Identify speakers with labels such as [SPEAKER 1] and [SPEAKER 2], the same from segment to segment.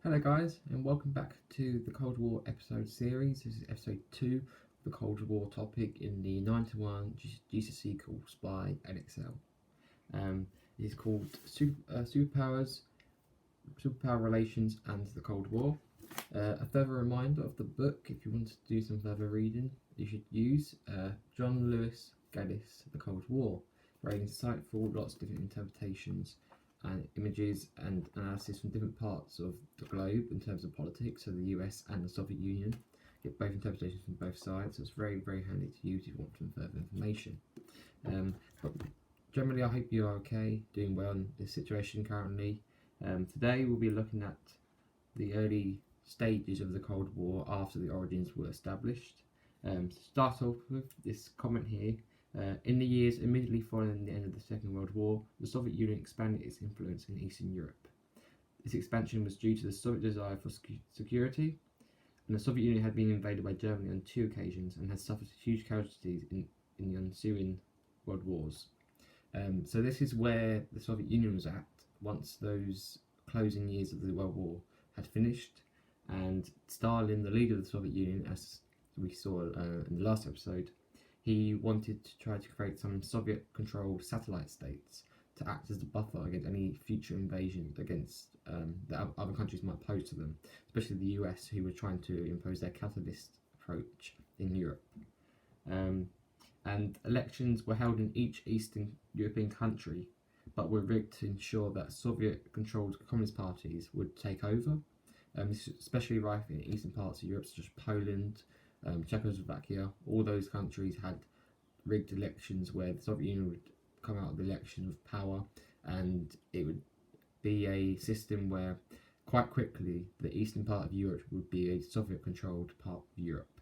[SPEAKER 1] Hello guys, and welcome back to the Cold War episode series. This is episode 2 of the Cold War topic in the 9-to-1 Gcse course by Edexcel. It is called Superpower Relations and the Cold War. A further reminder of the book, if you want to do some further reading, you should use John Lewis Gaddis, The Cold War. Very insightful, lots of different interpretations and images and analysis from different parts of the globe in terms of politics, so the US and the Soviet Union. Get both interpretations from both sides, so it's very, very handy to use if you want some further information. But generally, I hope you are okay, doing well in this situation currently. Today we'll be looking at the early stages of the Cold War after the origins were established. To start off with this comment here, in the years immediately following the end of the Second World War, the Soviet Union expanded its influence in Eastern Europe. This expansion was due to the Soviet desire for security, and the Soviet Union had been invaded by Germany on 2 occasions and had suffered huge casualties in the ensuing World Wars. So this is where the Soviet Union was at once those closing years of the World War had finished, and Stalin, the leader of the Soviet Union, as we saw in the last episode, he wanted to try to create some Soviet-controlled satellite states to act as the buffer against any future invasion against that other countries might pose to them, especially the US, who were trying to impose their capitalist approach in Europe. And elections were held in each Eastern European country, but were rigged to ensure that Soviet-controlled communist parties would take over. This is especially rife in eastern parts of Europe, such as Poland, Czechoslovakia. All those countries had rigged elections where the Soviet Union would come out of the election with power, and it would be a system where quite quickly the eastern part of Europe would be a Soviet-controlled part of Europe.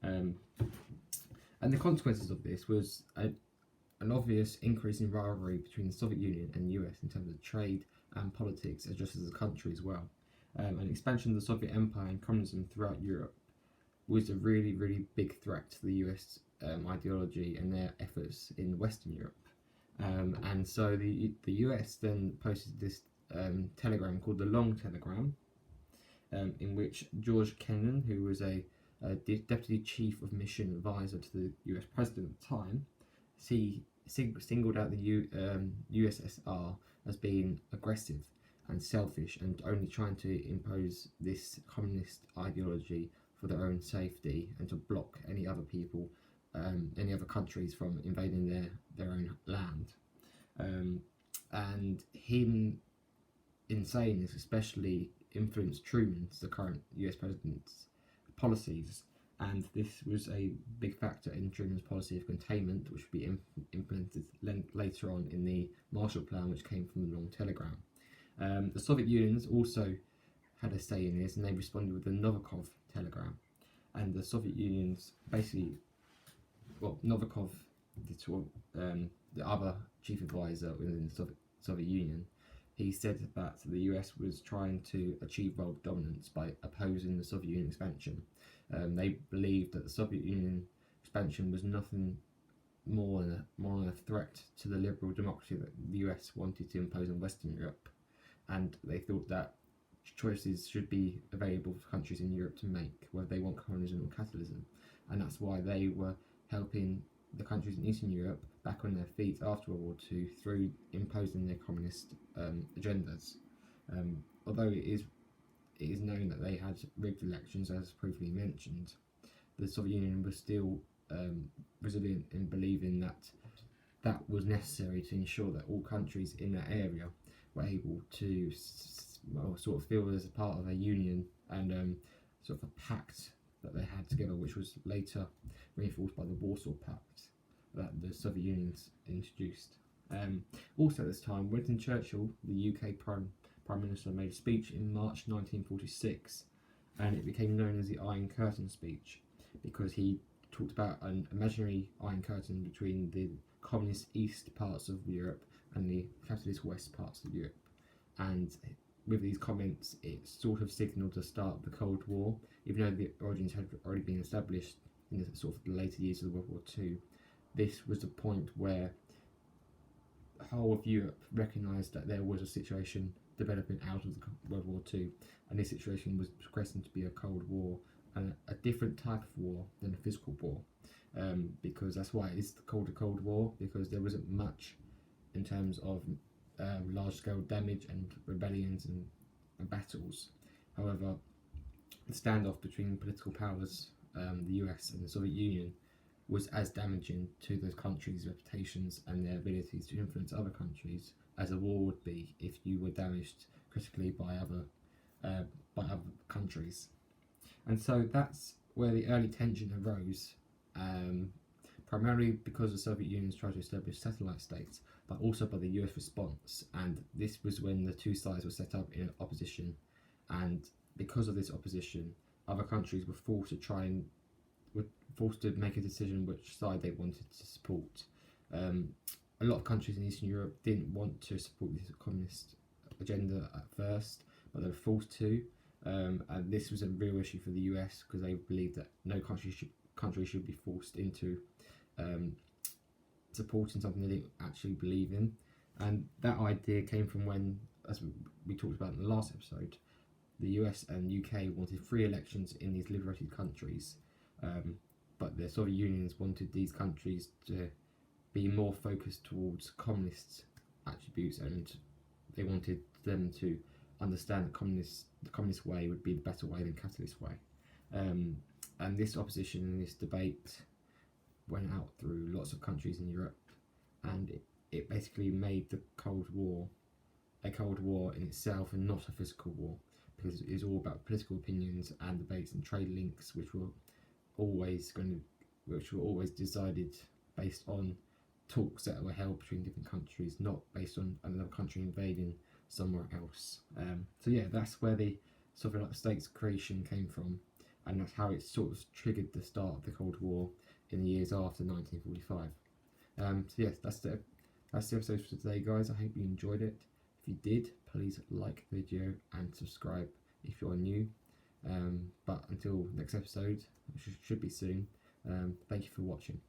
[SPEAKER 1] And the consequences of this was an obvious increase in rivalry between the Soviet Union and the US in terms of trade and politics, as just as a country as well. An expansion of the Soviet Empire and communism throughout Europe was a really, really big threat to the US ideology and their efforts in Western Europe. And so the US then posted this telegram called the Long Telegram, in which George Kennan, who was a deputy chief of mission advisor to the US president at the time, singled out the USSR as being aggressive and selfish and only trying to impose this communist ideology for their own safety and to block any other people, any other countries from invading their own land. And him, in saying this, especially influenced Truman's, the current US president's, policies, and this was a big factor in Truman's policy of containment, which would be implemented later on in the Marshall Plan, which came from the Long Telegram. The Soviet Union also had a say in this, and they responded with the Novikov telegram. And the Soviet Union's basically, Novikov, the other chief advisor within the Soviet Union, he said that the US was trying to achieve world dominance by opposing the Soviet Union expansion. They believed that the Soviet Union expansion was nothing more than a threat to the liberal democracy that the US wanted to impose on Western Europe, and they thought that choices should be available for countries in Europe to make, whether they want communism or capitalism, and that's why they were helping the countries in Eastern Europe back on their feet after World War II through imposing their communist agendas. Although it is known that they had rigged elections, as previously mentioned, the Soviet Union was still resilient in believing that was necessary to ensure that all countries in that area were able to sort of feel as a part of a union and sort of a pact that they had together, which was later reinforced by the Warsaw Pact that the Soviet Union introduced. Also at this time, Winston Churchill, the UK Prime Minister, made a speech in March 1946, and it became known as the Iron Curtain speech because he talked about an imaginary Iron Curtain between the communist east parts of Europe and the capitalist west parts of Europe. And with these comments, it sort of signalled the start of the Cold War, even though the origins had already been established in the sort of the later years of World War II. This was the point where the whole of Europe recognised that there was a situation developing out of the World War II, and this situation was progressing to be a Cold War, and a different type of war than a physical war, because that's why it is called a Cold War, because there wasn't much in terms of large-scale damage and rebellions and battles. However, the standoff between political powers, the US and the Soviet Union, was as damaging to those countries' reputations and their abilities to influence other countries as a war would be if you were damaged critically by other countries. And so that's where the early tension arose, primarily because the Soviet Union tried to establish satellite states, but also by the US response. And this was when the two sides were set up in opposition, and because of this opposition, other countries were forced to make a decision which side they wanted to support. A lot of countries in Eastern Europe didn't want to support this communist agenda at first, but they were forced to. And this was a real issue for the US because they believed that no country should be forced into supporting something they didn't actually believe in. And that idea came from when, as we talked about in the last episode, the US and UK wanted free elections in these liberated countries, but the Soviet Unions wanted these countries to be more focused towards communist attributes, and they wanted them to understand that the communist way would be the better way than capitalist way. And this opposition and this debate went out through lots of countries in Europe, and it basically made the Cold War a Cold War in itself and not a physical war, because it was all about political opinions and debates and trade links, which were always decided based on talks that were held between different countries, not based on another country invading somewhere else. So yeah, that's where the Soviet States creation came from, and that's how it sort of triggered the start of the Cold War in the years after 1945. So yes, that's the episode for today, guys. I hope you enjoyed it. If you did, please like the video and subscribe if you're new. But until next episode, which should be soon, thank you for watching.